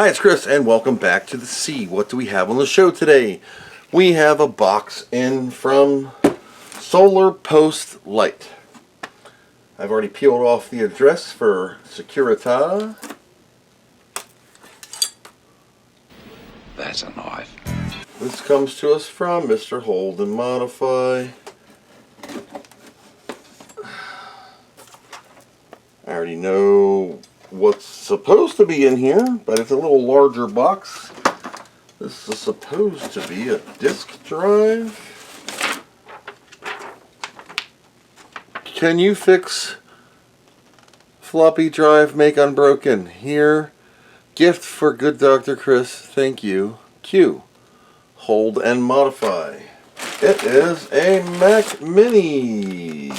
Hi, it's Chris, and welcome back to the C. What do we have on the show today? We have a box in from Solar Post Light. I've already peeled off the address for Securita. That's a knife. This comes to us from Mr. Hold and Modify. I already know what's supposed to be in here, but it's a little larger box. This is supposed to be a disk drive. Can you fix floppy drive make unbroken? Here, gift for good Dr. Chris, thank you. Q. Hold and Modify. It is a Mac Mini.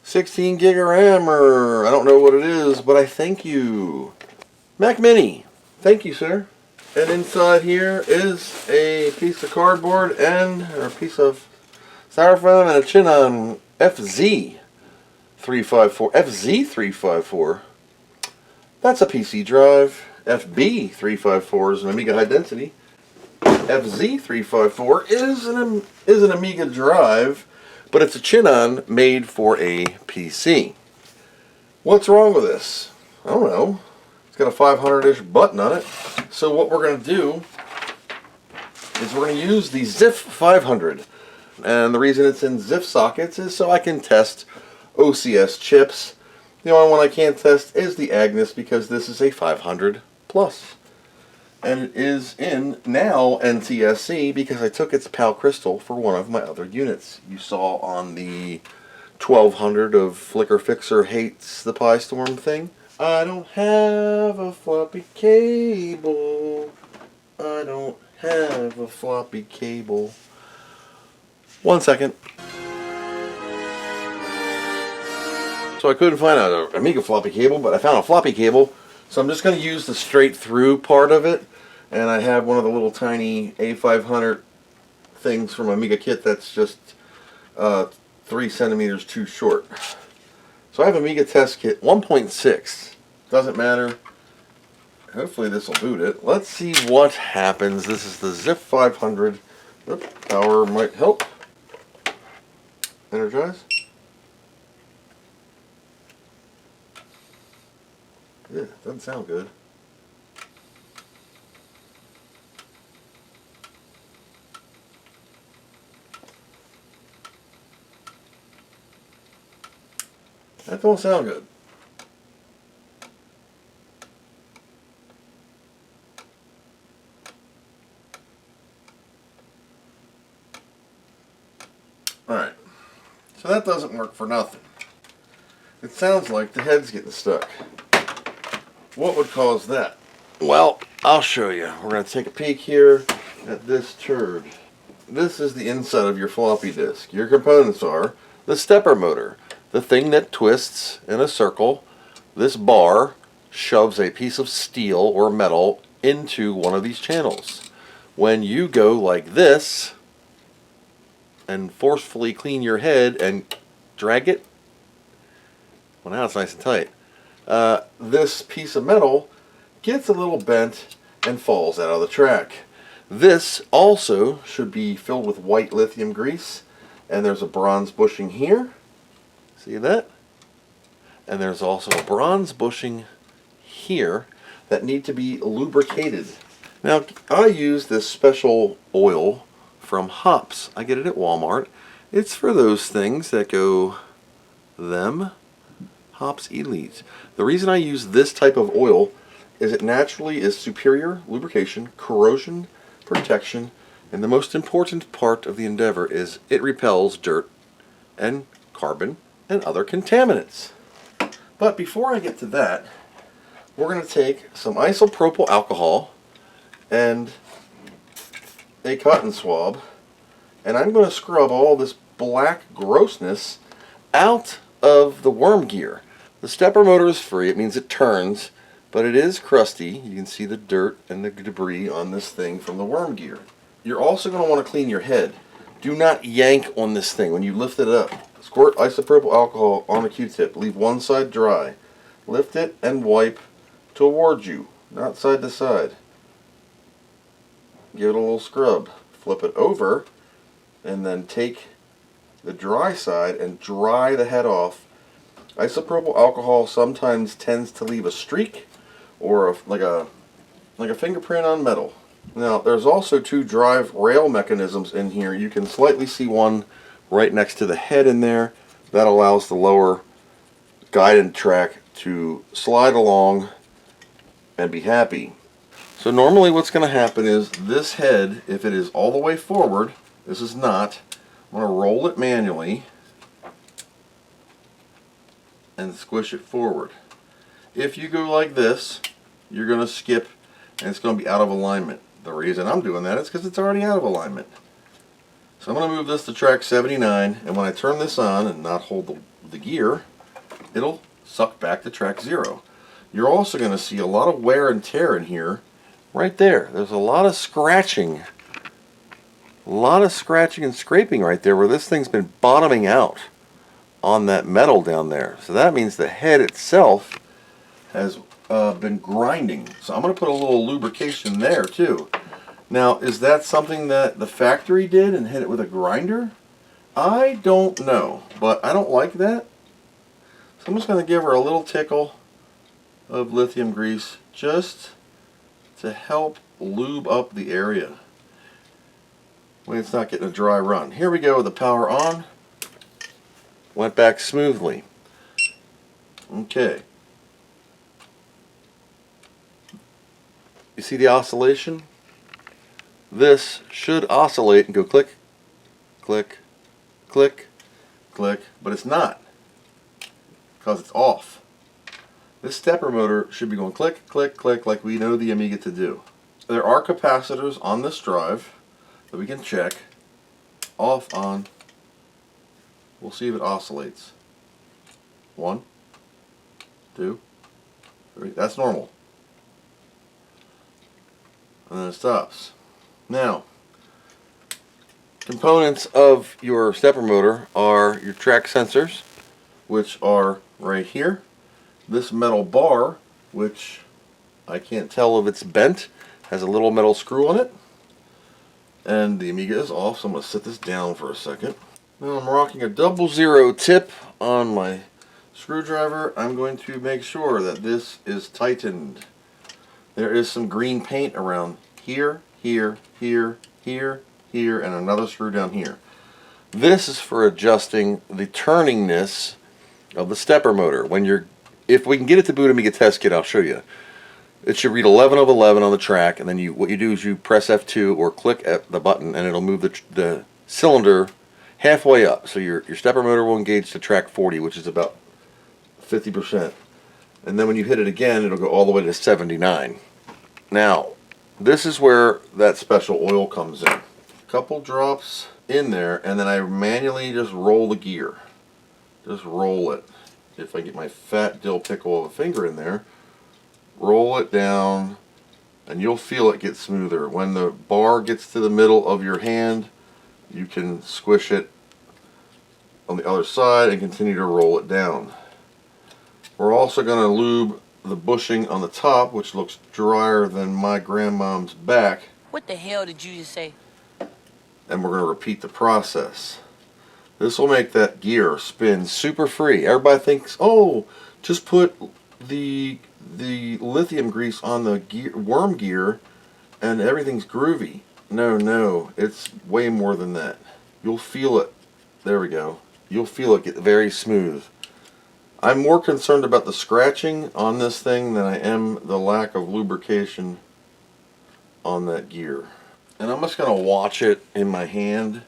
16 gig of RAM, or I don't know what it is, but I thank you. Mac Mini. Thank you, sir. And inside here is a piece of cardboard and a piece of styrofoam and a Chinon FZ354. FZ354? That's a PC drive. FB354 is an Amiga High Density. FZ354 is an Amiga drive, but it's a Chinon made for a PC. What's wrong with this? I don't know. It's got a 500-ish button on it. So what we're going to do is we're going to use the ZIF 500. And the reason it's in ZIF sockets is so I can test OCS chips. The only one I can't test is the Agnes because this is a 500 plus. And it is in now NTSC because I took its PAL crystal for one of my other units. You saw on the 1200 of Flicker Fixer Hates the Pi Storm thing. I don't have a floppy cable. I don't have a floppy cable. 1 second. So I couldn't find an Amiga floppy cable, but I found a floppy cable. So I'm just going to use the straight through part of it. And I have one of the little tiny A500 things from Amiga Kit that's just 3 centimeters too short. So I have Amiga Test Kit 1.6. Doesn't matter. Hopefully this will boot it. Let's see what happens. This is the ZIF 500. Oops, power might help. Energize. Yeah, doesn't sound good. That don't sound good. Alright, so that doesn't work for nothing. It sounds like the head's getting stuck. What would cause that? Well, I'll show you. We're going to take a peek here at this turd. This is the inside of your floppy disk. Your components are the stepper motor, the thing that twists in a circle. This bar shoves a piece of steel or metal into one of these channels. When you go like this and forcefully clean your head and drag it, well, now it's nice and tight. This piece of metal gets a little bent and falls out of the track. This also should be filled with white lithium grease, and there's a bronze bushing here. See that? And there's also a bronze bushing here that need to be lubricated. Now, I use this special oil from Hops. I get it at Walmart. It's for those things that go them. Hops Elite. The reason I use this type of oil is it naturally is superior lubrication, corrosion protection, and the most important part of the endeavor is it repels dirt and carbon and other contaminants. But before I get to that, we're going to take some isopropyl alcohol and a cotton swab, and I'm going to scrub all this black grossness out of the worm gear. The stepper motor is free. It means it turns, but it is crusty. You can see the dirt and the debris on this thing from the worm gear. You're also going to want to clean your head. Do not yank on this thing when you lift it up. Squirt isopropyl alcohol on the Q-tip. Leave one side dry. Lift it and wipe towards you. not side to side. Give it a little scrub. Flip it over, and then take the dry side and dry the head off. Isopropyl alcohol sometimes tends to leave a streak or like a fingerprint on metal. Now there's also two drive rail mechanisms in here. You can slightly see one right next to the head in there. That allows the lower guided track to slide along and be happy. So normally what's going to happen is this head, if it is all the way forward, this is not, I'm going to roll it manually and squish it forward. If you go like this, you're going to skip and it's going to be out of alignment. The reason I'm doing that is because it's already out of alignment. So I'm going to move this to track 79, and when I turn this on and not hold the gear, it'll suck back to track 0. You're also going to see a lot of wear and tear in here. Right there, there's a lot of scratching. A lot of scratching and scraping right there where this thing's been bottoming out on that metal down there. So that means the head itself has been grinding. So I'm going to put a little lubrication there too. Now, is that something that the factory did and hit it with a grinder? I don't know, but I don't like that. So I'm just going to give her a little tickle of lithium grease just to help lube up the area when it's not getting a dry run. Here we go with the power on. Went back smoothly. Okay. You see the oscillation? This should oscillate and go click, click, click, click, but it's not because it's off. This stepper motor should be going click, click, click like we know the Amiga to do. There are capacitors on this drive that we can check. Off, on. We'll see if it oscillates. 1, 2, 3. That's normal. And then it stops. Now, components of your stepper motor are your track sensors, which are right here. This metal bar, which I can't tell if it's bent, has a little metal screw on it. And the Amiga is off, so I'm going to sit this down for a second. Now I'm rocking a 00 tip on my screwdriver. I'm going to make sure that this is tightened. There is some green paint around here, here, here, here, here, and another screw down here. This is for adjusting the turningness of the stepper motor. If we can get it to boot Amiga test kit, I'll show you. It should read 11 of 11 on the track, and then what you do is you press F2 or click at the button, and it'll move the cylinder halfway up. So your stepper motor will engage to track 40, which is about 50%. And then when you hit it again, it'll go all the way to 79. Now, this is where that special oil comes in. A couple drops in there, and then I manually just roll the gear. Just roll it. If I get my fat dill pickle of a finger in there, roll it down, and you'll feel it get smoother. When the bar gets to the middle of your hand, you can squish it on the other side and continue to roll it down. We're also going to lube the bushing on the top, which looks drier than my grandmom's back. What the hell did you just say? And we're going to repeat the process. This will make that gear spin super free. Everybody thinks, oh, just put the lithium grease on the worm gear and everything's groovy. No, it's way more than that. You'll feel it. There we go. You'll feel it get very smooth. I'm more concerned about the scratching on this thing than I am the lack of lubrication on that gear. And I'm just going to watch it in my hand.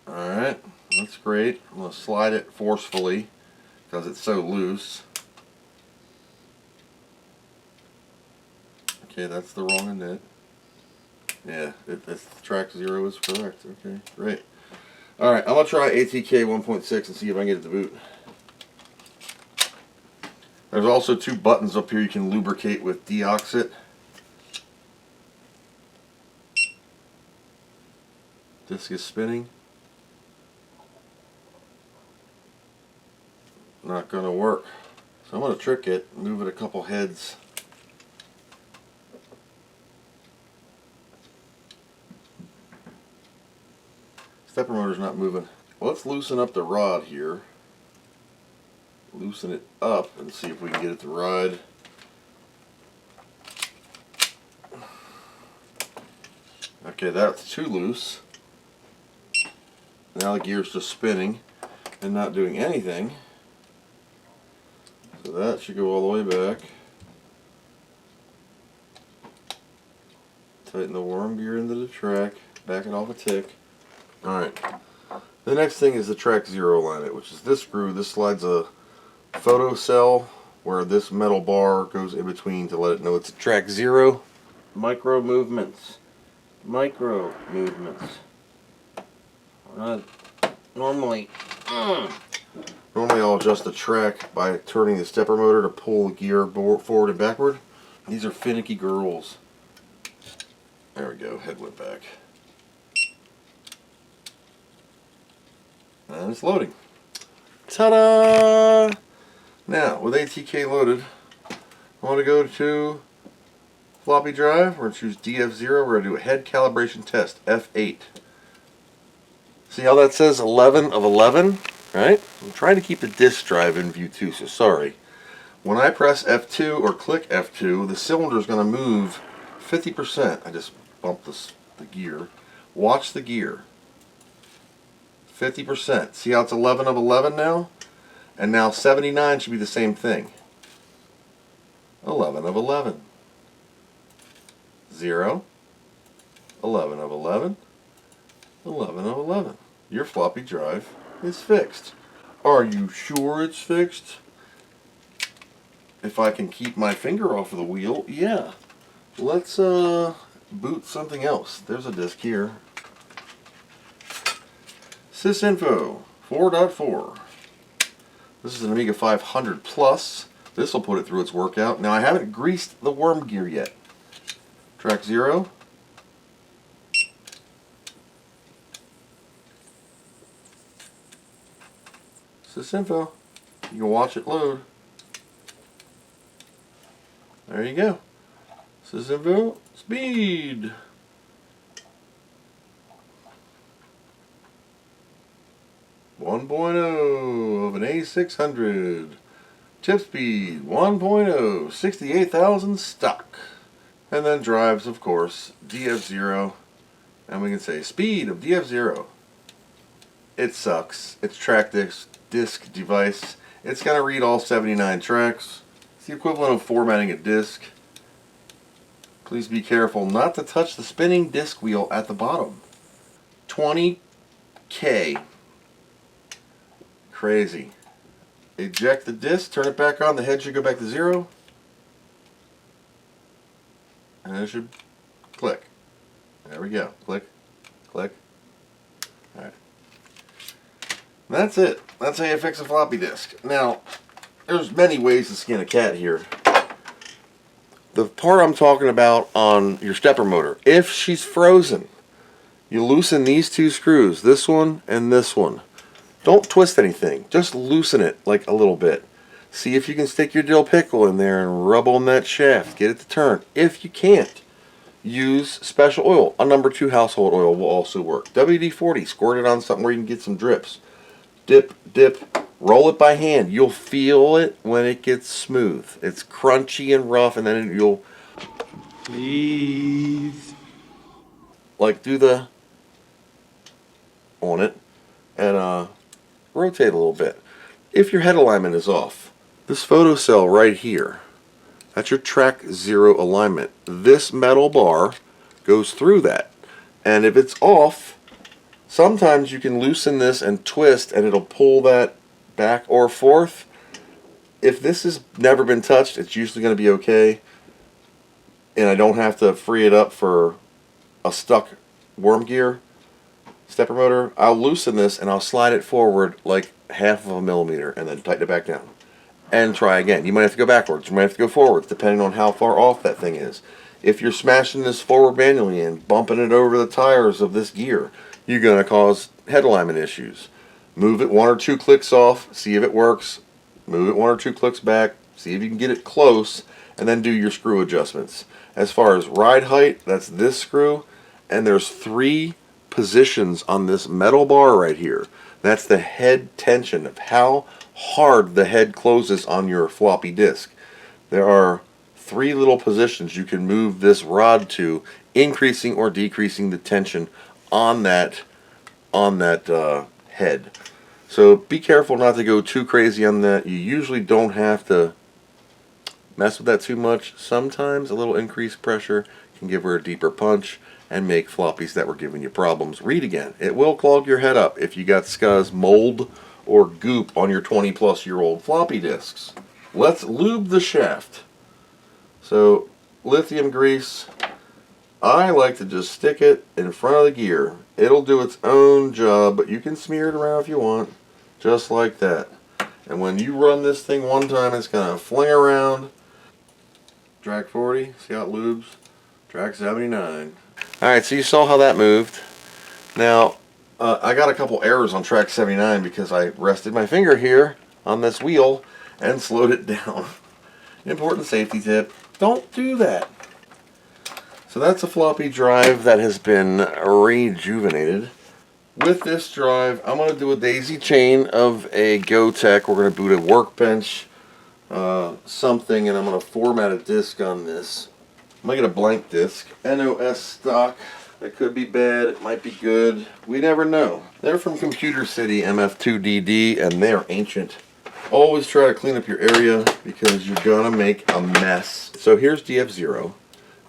Alright, that's great. I'm going to slide it forcefully because it's so loose. Okay, that's the wrong end. Yeah, it's track 0 is correct. Okay, great. Alright, I'm going to try ATK 1.6 and see if I can get it to boot. There's also 2 buttons up here you can lubricate with deoxit. Disc is spinning. Not going to work. So I'm going to trick it, move it a couple heads. Stepper motor's not moving. Let's loosen up the rod here. Loosen it up and see if we can get it to ride. Okay, that's too loose. Now the gear's just spinning and not doing anything. So that should go all the way back. Tighten the worm gear into the track, back it off a tick. Alright, the next thing is the track 0 alignment, which is this screw. This slides a photo cell where this metal bar goes in between to let it know it's track 0. Micro movements. Normally I'll adjust the track by turning the stepper motor to pull the gear forward and backward. These are finicky girls. There we go, head went back. And it's loading. Ta-da! Now, with ATK loaded, I want to go to floppy drive. We're going to choose DF0. We're going to do a head calibration test, F8. See how that says 11 of 11? Right? I'm trying to keep the disk drive in view too, so sorry. When I press F2 or click F2, the cylinder is going to move 50%. I just bumped the gear. Watch the gear. 50%. See how it's 11 of 11 now? And now 79 should be the same thing. 11 of 11. 0. 11 of 11. 11 of 11. Your floppy drive is fixed. Are you sure it's fixed? If I can keep my finger off of the wheel, yeah. Let's boot something else. There's a disk here. Sysinfo 4.4. This is an Amiga 500 Plus. This will put it through its workout. Now I haven't greased the worm gear yet. Track 0. Sysinfo. You can watch it load. There you go. Sysinfo speed. 1.0 of an A600. Tip speed 1.0, 68,000 stock. And then drives, of course, DF0. And we can say speed of DF0. It sucks. It's track disk device. It's going to read all 79 tracks. It's the equivalent of formatting a disk. Please be careful not to touch the spinning disk wheel at the bottom. 20K. Crazy. Eject the disk, turn it back on, the head should go back to 0. And it should click. There we go. Click, click. Alright. That's it. That's how you fix a floppy disk. Now, there's many ways to skin a cat here. The part I'm talking about on your stepper motor, if she's frozen, you loosen these two screws, this one and this one. Don't twist anything, just loosen it like a little bit. See if you can stick your dill pickle in there and rub on that shaft, get it to turn. If you can't, use special oil. A number 2 household oil will also work. WD-40, squirt it on something where you can get some drips. Dip, dip, roll it by hand. You'll feel it when it gets smooth. It's crunchy and rough, and then you'll please like do the on it and rotate a little bit. If your head alignment is off, this photo cell right here, that's your track 0 alignment. This metal bar goes through that, and if it's off, sometimes you can loosen this and twist and it'll pull that back or forth. If this has never been touched, it's usually going to be okay, and I don't have to free it up for a stuck worm gear stepper motor. I'll loosen this and I'll slide it forward like 1/2 of a millimeter and then tighten it back down and try again. You might have to go backwards, you might have to go forwards, depending on how far off that thing is. If you're smashing this forward manually and bumping it over the tires of this gear, you're going to cause head alignment issues. Move it 1 or 2 clicks off, see if it works. Move it 1 or 2 clicks back, See if you can get it close, and then do your screw adjustments. As far as ride height, that's this screw, and there's 3 positions on this metal bar right here. That's the head tension of how hard the head closes on your floppy disk. There are 3 little positions you can move this rod to, increasing or decreasing the tension on that head. So be careful not to go too crazy on that. You usually don't have to mess with that too much. Sometimes a little increased pressure can give her a deeper punch and make floppies that were giving you problems read again. It will clog your head up if you got scuzz, mold, or goop on your 20-plus-year-old floppy disks. Let's lube the shaft. So lithium grease, I like to just stick it in front of the gear. It'll do its own job, but you can smear it around if you want, just like that. And when you run this thing one time, it's going to fling around. Drag 40, see how it lubes? Drag 79. Alright, so you saw how that moved. Now, I got a couple errors on track 79 because I rested my finger here on this wheel and slowed it down. Important safety tip, don't do that. So that's a floppy drive that has been rejuvenated. With this drive, I'm going to do a daisy chain of a GoTech. We're going to boot a workbench, something, and I'm going to format a disk on this. I'm going to get a blank disk, NOS stock. That could be bad, it might be good. We never know. They're from Computer City MF2DD, and they're ancient. Always try to clean up your area because you're going to make a mess. So here's DF0.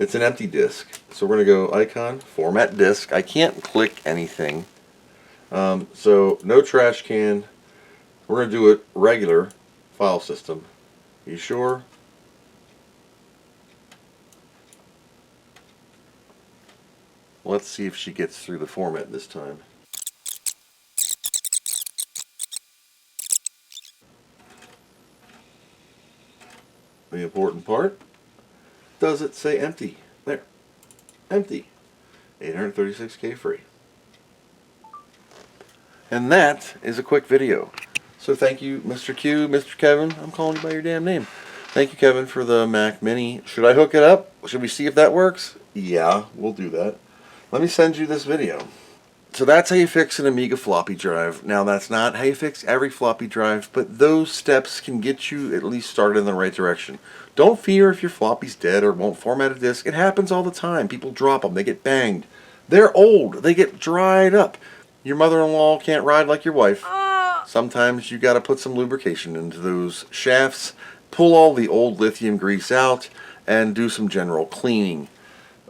It's an empty disk. So we're going to go icon, format disk. I can't click anything. So no trash can. We're going to do it regular file system. You sure? Let's see if she gets through the format this time. The important part, does it say empty? There. Empty. 836K free. And that is a quick video. So thank you, Mr. Q, Mr. Kevin. I'm calling you by your damn name. Thank you, Kevin, for the Mac Mini. Should I hook it up? Should we see if that works? Yeah, we'll do that. Let me send you this video. So that's how you fix an Amiga floppy drive. Now that's not how you fix every floppy drive, but those steps can get you at least started in the right direction. Don't fear if your floppy's dead or won't format a disk. It happens all the time. People drop them. They get banged. They're old. They get dried up. Your mother-in-law can't ride like your wife. Sometimes you got to put some lubrication into those shafts, pull all the old lithium grease out, and do some general cleaning.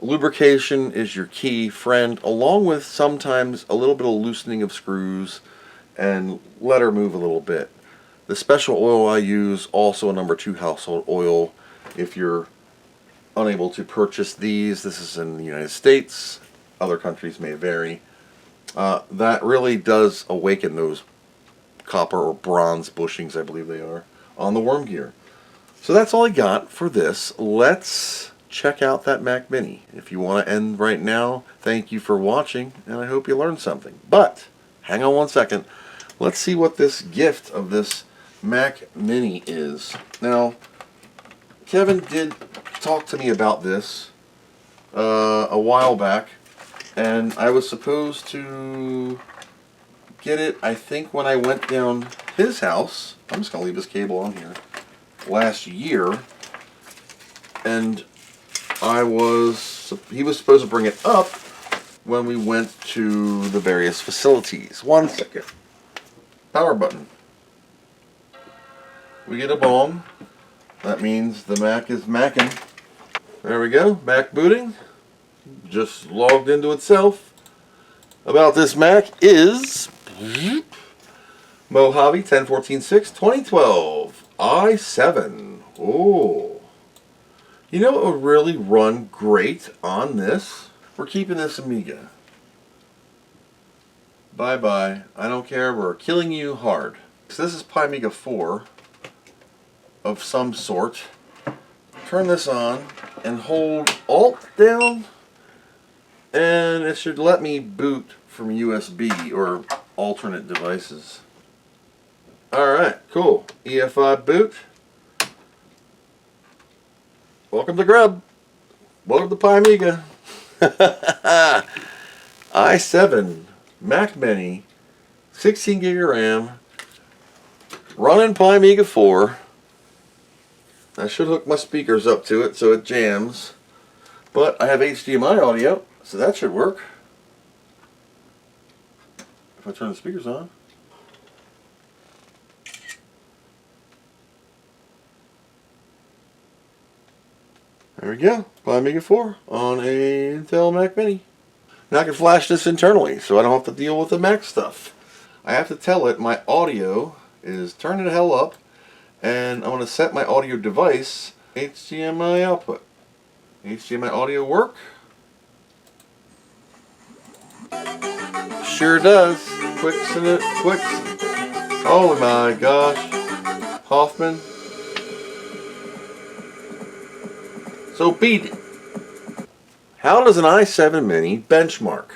Lubrication is your key friend, along with sometimes a little bit of loosening of screws and let her move a little bit. The special oil I use, also a number 2 household oil. If you're unable to purchase these, this is in the United States. Other countries may vary. That really does awaken those copper or bronze bushings, I believe they are, on the worm gear. So that's all I got for this. Let's check out that Mac Mini. If you want to end right now, thank you for watching, and I hope you learned something. But, hang on one second. Let's see what this gift of this Mac Mini is. Now, Kevin did talk to me about this a while back, and I was supposed to get it, I think, when I went down his house. I'm just going to leave this cable on here. Last year, and he was supposed to bring it up when we went to the various facilities. One second. Power button. We get a bomb. That means the Mac is Macking. There we go. Mac booting. Just logged into itself. About this Mac is Mojave 1014.6 2012 i7. Oh. You know what would really run great on this? We're keeping this Amiga. Bye-bye. I don't care. We're killing you hard. So this is PiMiga4 of some sort. Turn this on and hold Alt down, and it should let me boot from USB or alternate devices. Alright, cool. EFI boot. Welcome to Grub. Welcome to PiMiga. i7 Mac Mini, 16 gig of RAM, running PiMiga4. I should hook my speakers up to it so it jams, but I have HDMI audio, so that should work. If I turn the speakers on. There we go, PiMiga4 on a Intel Mac Mini. Now I can flash this internally, so I don't have to deal with the Mac stuff. I have to tell it my audio is turning the hell up, and I want to set my audio device HDMI output. HDMI audio work? Sure does. Quicks in it, quicks. Oh my gosh. Hoffman. So beat it. How does an i7 Mini benchmark?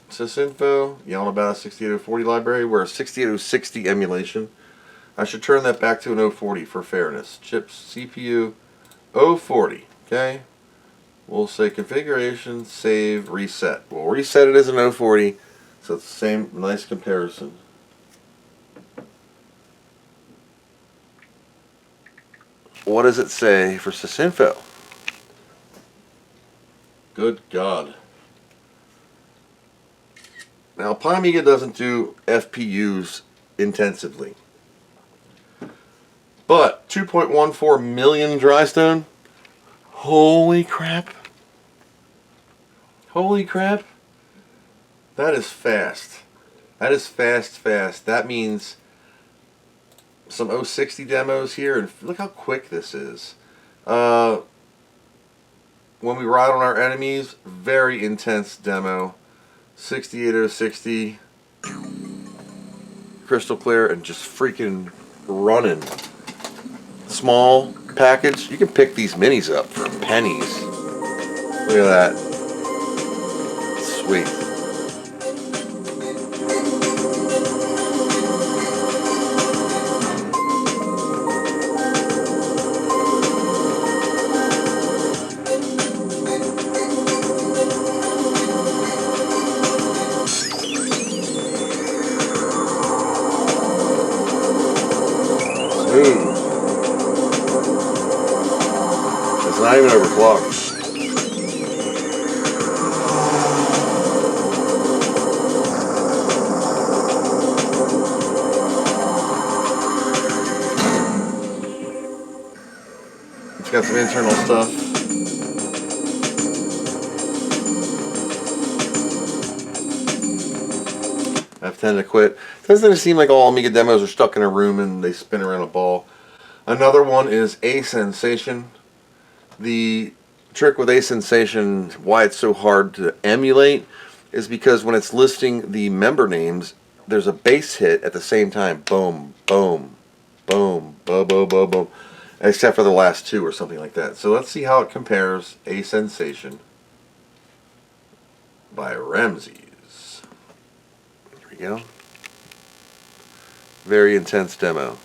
Sysinfo, yelling about a 68040 library. We're a 68060 emulation. I should turn that back to an 040 for fairness. Chips, CPU, 040. Okay? We'll say configuration, save, reset. We'll reset it as an 040, so it's the same nice comparison. What does it say for Sysinfo? Good God. Now, PiMiga doesn't do FPUs intensively. But 2.14 million drystone? Holy crap. Holy crap. That is fast. That is fast. That means some 060 demos here, and look how quick this is. When we ride on our enemies, very intense demo. 68060, crystal clear, and just freaking running. Small package. You can pick these minis up for pennies. Look at that. Sweet. It's not even overclocked. It's got some internal stuff. F10 to quit. Doesn't it seem like all Amiga demos are stuck in a room and they spin around a ball? Another one is A Sensation. The trick with A Sensation, why it's so hard to emulate, is because when it's listing the member names, there's a bass hit at the same time. Boom, boom, boom, boom, boom, boom, boom. Except for the last two or something like that. So let's see how it compares A Sensation by Ramses. There we go. Very intense demo.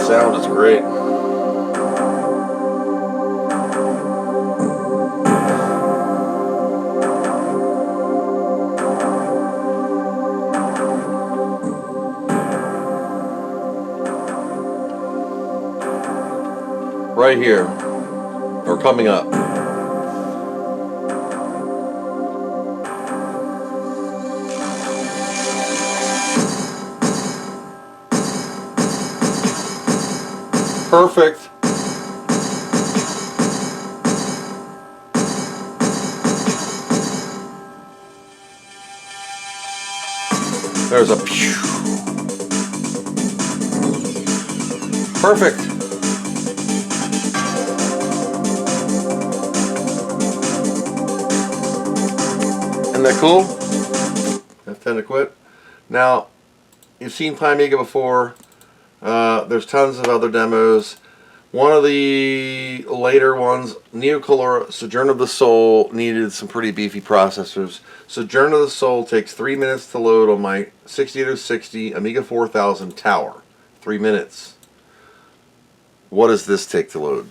Sound is great. Right here, or coming up. Perfect. There's a pew. Perfect. Isn't that cool? F10 to quit. Now, you've seen PiMiga before. There's tons of other demos. One of the later ones, Neocolor Sojourn of the Soul, needed some pretty beefy processors. Sojourn of the Soul takes 3 minutes to load on my 6860 Amiga 4000 Tower. 3 minutes. What does this take to load?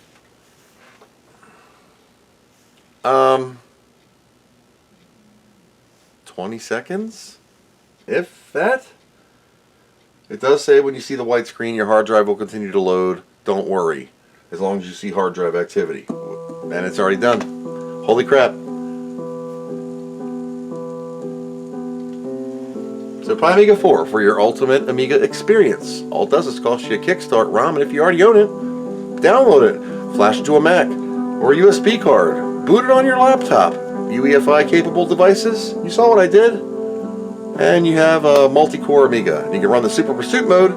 20 seconds? If that? It does say when you see the white screen, your hard drive will continue to load. Don't worry, as long as you see hard drive activity. And it's already done. Holy crap. So PiMiga4 for your ultimate Amiga experience. All it does is cost you a Kickstart ROM, and if you already own it, download it, flash it to a Mac or a USB card, boot it on your laptop. UEFI capable devices, you saw what I did. And you have a multi-core Amiga. You can run the Super Pursuit mode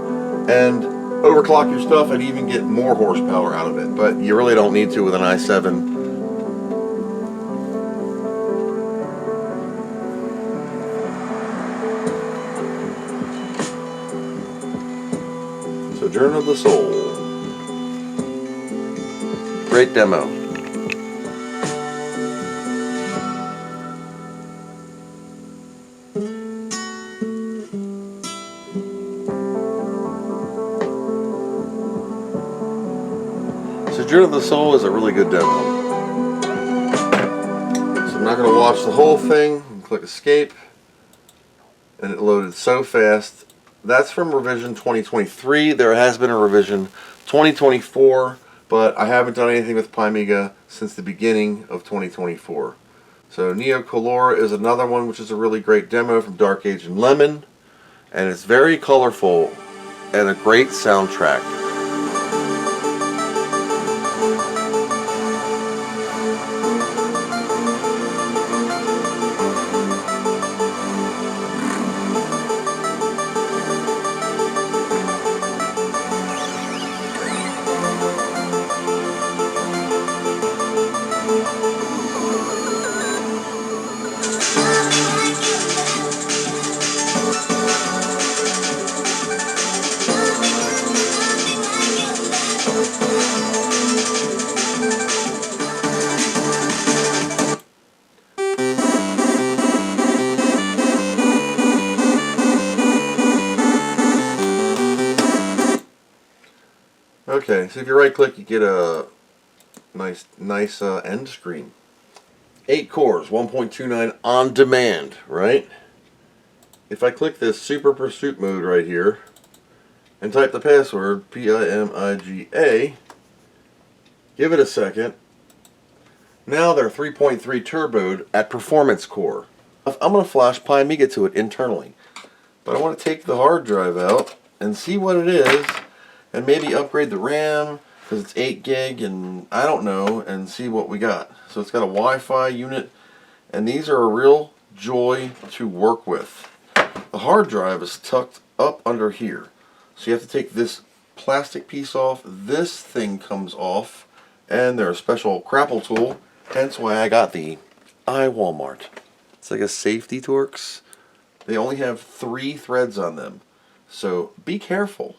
and overclock your stuff and even get more horsepower out of it. But you really don't need to with an i7. Sojourn of the Soul. Great demo. Sojourn of the Soul is a really good demo. So I'm not going to watch the whole thing. Click Escape. And it loaded so fast. That's from revision 2023. There has been a revision 2024, but I haven't done anything with PiMiga since the beginning of 2024. So Neocolor is another one, which is a really great demo from Dark Age and Lemon. And it's very colorful and a great soundtrack. Okay, so if you right click, you get a nice end screen. 8 cores, 1.29 on demand, right? If I click this Super Pursuit mode right here and type the password PIMIGA, give it a second. Now they're 3.3 turboed at performance core. I'm going to flash PiMiga to it internally, but I want to take the hard drive out and see what it is. And maybe upgrade the RAM because it's 8 gig and I don't know, and see what we got. So it's got a Wi-Fi unit, and these are a real joy to work with. The hard drive is tucked up under here, so you have to take this plastic piece off. This thing comes off, and they're a special crapple tool, hence why I got the iWalmart. It's like a safety Torx. They only have 3 threads on them, so be careful.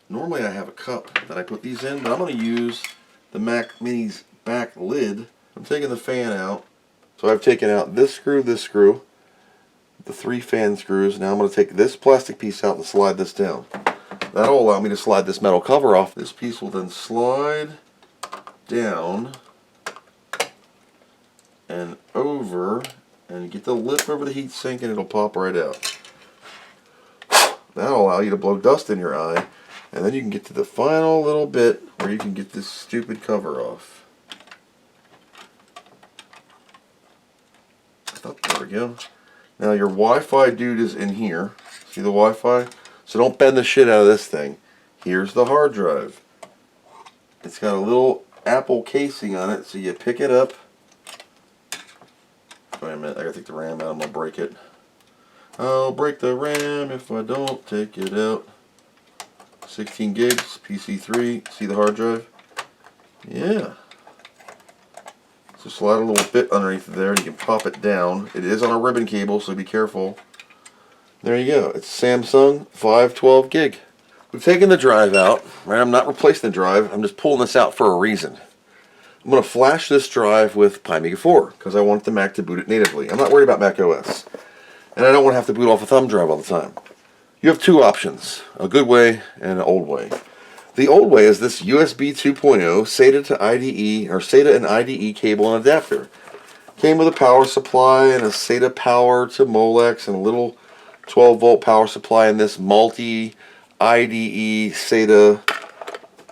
Normally I have a cup that I put these in, but I'm going to use the Mac Mini's back lid. I'm taking the fan out. So I've taken out this screw, the 3 fan screws. Now I'm going to take this plastic piece out and slide this down. That'll allow me to slide this metal cover off. This piece will then slide down and over, and get the lip over the heat sink and it'll pop right out. That'll allow you to blow dust in your eye. And then you can get to the final little bit where you can get this stupid cover off. Oh, there we go. Now your Wi-Fi dude is in here. See the Wi-Fi? So don't bend the shit out of this thing. Here's the hard drive. It's got a little Apple casing on it, so you pick it up. Wait a minute, I gotta take the RAM out, I'm gonna break it. I'll break the RAM if I don't take it out. 16 gigs, PC3, see the hard drive? Yeah. So slide a little bit underneath there and you can pop it down. It is on a ribbon cable, so be careful. There you go. It's Samsung 512 gig. we've taken the drive out. Right? I'm not replacing the drive. I'm just pulling this out for a reason. I'm going to flash this drive with PiMiga4 because I want the Mac to boot it natively. I'm not worried about Mac OS. And I don't want to have to boot off a thumb drive all the time. You have two options, a good way and an old way. The old way is this USB 2.0 SATA to IDE, or SATA and IDE cable and adapter. Came with a power supply and a SATA power to Molex and a little 12 volt power supply and this multi IDE SATA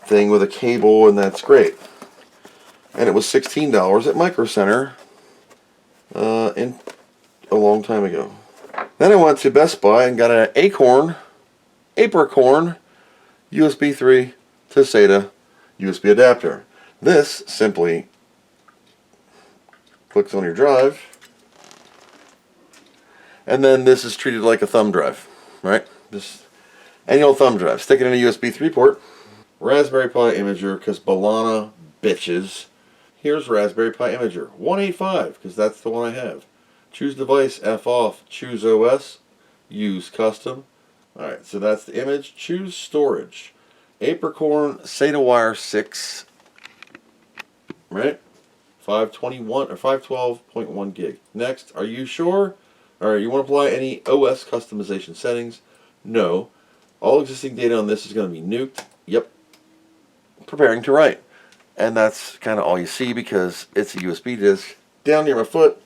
thing with a cable, and that's great. And it was $16 at Micro Center in a long time ago. Then I went to Best Buy and got an Acorn USB 3 to SATA USB adapter. This simply clicks on your drive, and then this is treated like a thumb drive, right? Just any old thumb drive. Stick it in a USB 3 port. Raspberry Pi Imager, because Balana bitches. Here's Raspberry Pi Imager 185, because that's the one I have. Choose device, F off. Choose OS, use custom. Alright, so that's the image. Choose storage. Apricorn SATA wire 6, right? 521 or 512.1 gig. Next, are you sure? Alright, you want to apply any OS customization settings? No. All existing data on this is going to be nuked. Yep. Preparing to write. And that's kind of all you see because it's a USB disk down near my foot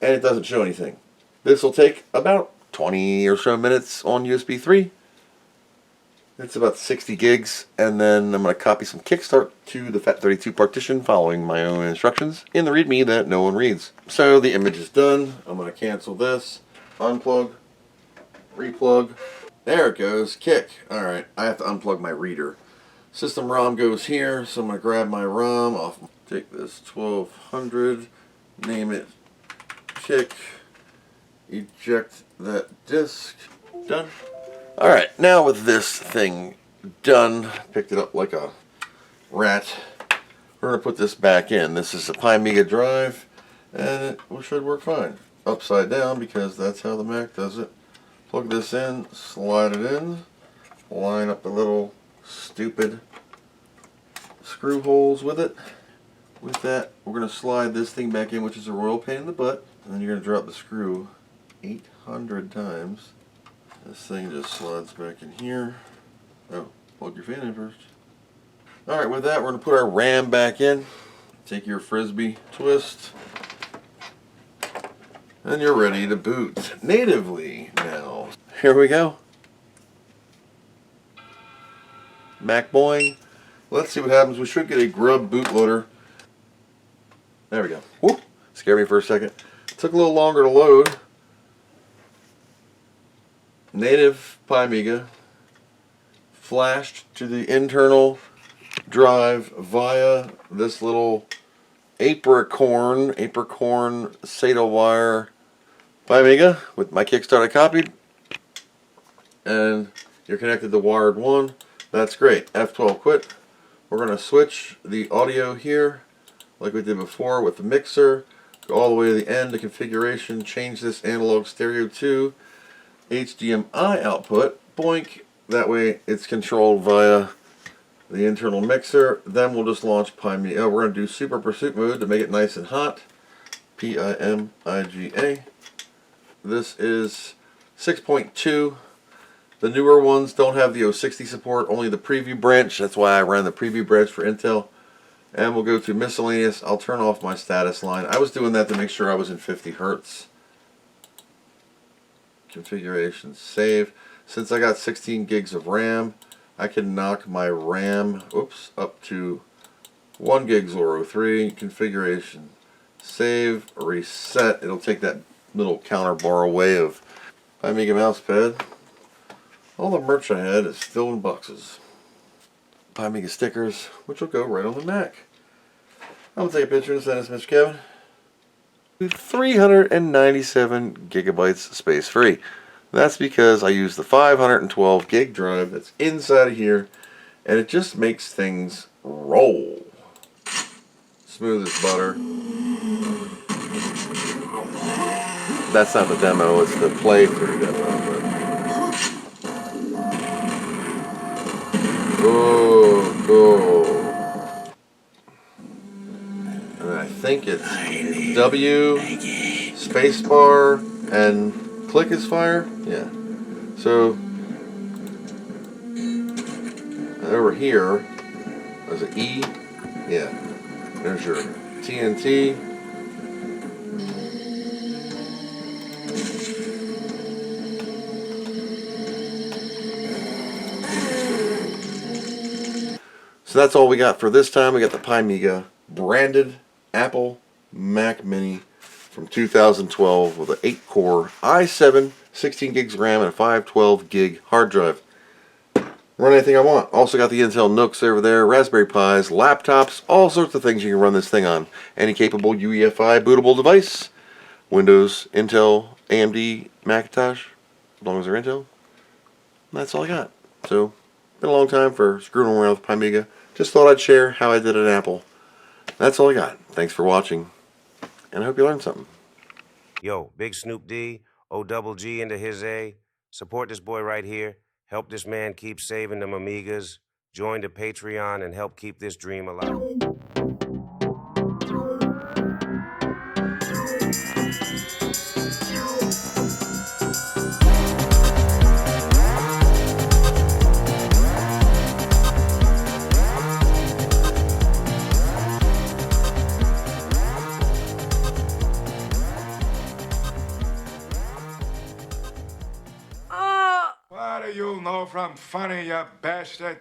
and it doesn't show anything. This will take about 20 or so minutes on USB 3. It's about 60 gigs, and then I'm going to copy some Kickstart to the FAT32 partition following my own instructions in the README that no one reads. So the image is done. I'm going to cancel this, unplug, replug. There it goes, kick. Alright, I have to unplug my reader. System ROM goes here, so I'm going to grab my ROM off. Take this 1200, name it kick, eject that disk, done. Alright, now with this thing done, picked it up like a rat, we're going to put this back in. This is a PiMiga drive, and it should work fine. Upside down, because that's how the Mac does it. Plug this in, slide it in, line up the little stupid screw holes with it. With that, we're going to slide this thing back in, which is a royal pain in the butt, and then you're going to drop the screw 800 times. This thing just slides back in here. Oh, plug your fan in first. Alright, with that, we're going to put our RAM back in. Take your frisbee twist. And you're ready to boot natively now. Here we go. Mac boing. Let's see what happens. We should get a grub bootloader. There we go. Whoop! Scared me for a second. Took a little longer to load. Native PiMiga flashed to the internal drive via this little Apricorn SATA wire PiMiga with my Kickstart I copied, and you're connected to wired 1. That's great. F12 quit. We're going to switch the audio here like we did before with the mixer. Go all the way to the end to configuration. Change this analog stereo to HDMI output. Boink. That way it's controlled via the internal mixer. Then we'll just launch PiMiga. We're going to do Super Pursuit mode to make it nice and hot. PiMiga. This is 6.2. The newer ones don't have the 060 support, only the preview branch. That's why I ran the preview branch for Intel. And we'll go to miscellaneous. I'll turn off my status line. I was doing that to make sure I was in 50 Hertz. Configuration, save. Since I got 16 gigs of RAM, I can knock my RAM up to 1 gig Zorro 3. Configuration, save, reset. It'll take that little counter bar away of PiMiga mousepad. All the merch I had is still in boxes. PiMiga stickers, which will go right on the Mac. I'm going to take a picture and send it to Mr. Kevin. 397 gigabytes space free. That's because I use the 512 gig drive that's inside of here, and it just makes things roll. Smooth as butter. That's not the demo, it's the playthrough demo. Oh, cool. And I think it's W, spacebar, and click is fire. Yeah. So over here, there's an E. Yeah. There's your TNT. So that's all we got for this time. We got the PiMiga branded Apple Mac Mini from 2012 with an 8-core i7, 16 gigs RAM, and a 512 gig hard drive. Run anything I want. Also got the Intel Nooks over there, Raspberry Pis, laptops, all sorts of things you can run this thing on. Any capable UEFI bootable device, Windows, Intel, AMD, Macintosh, as long as they're Intel. That's all I got. So, been a long time for screwing around with PiMiga. Just thought I'd share how I did an Apple. That's all I got. Thanks for watching, and I hope you learned something. Yo, Big Snoop D, O-double-G into his A. Support this boy right here. Help this man keep saving them Amigas. Join the Patreon and help keep this dream alive. What do you know from funny, you bastard?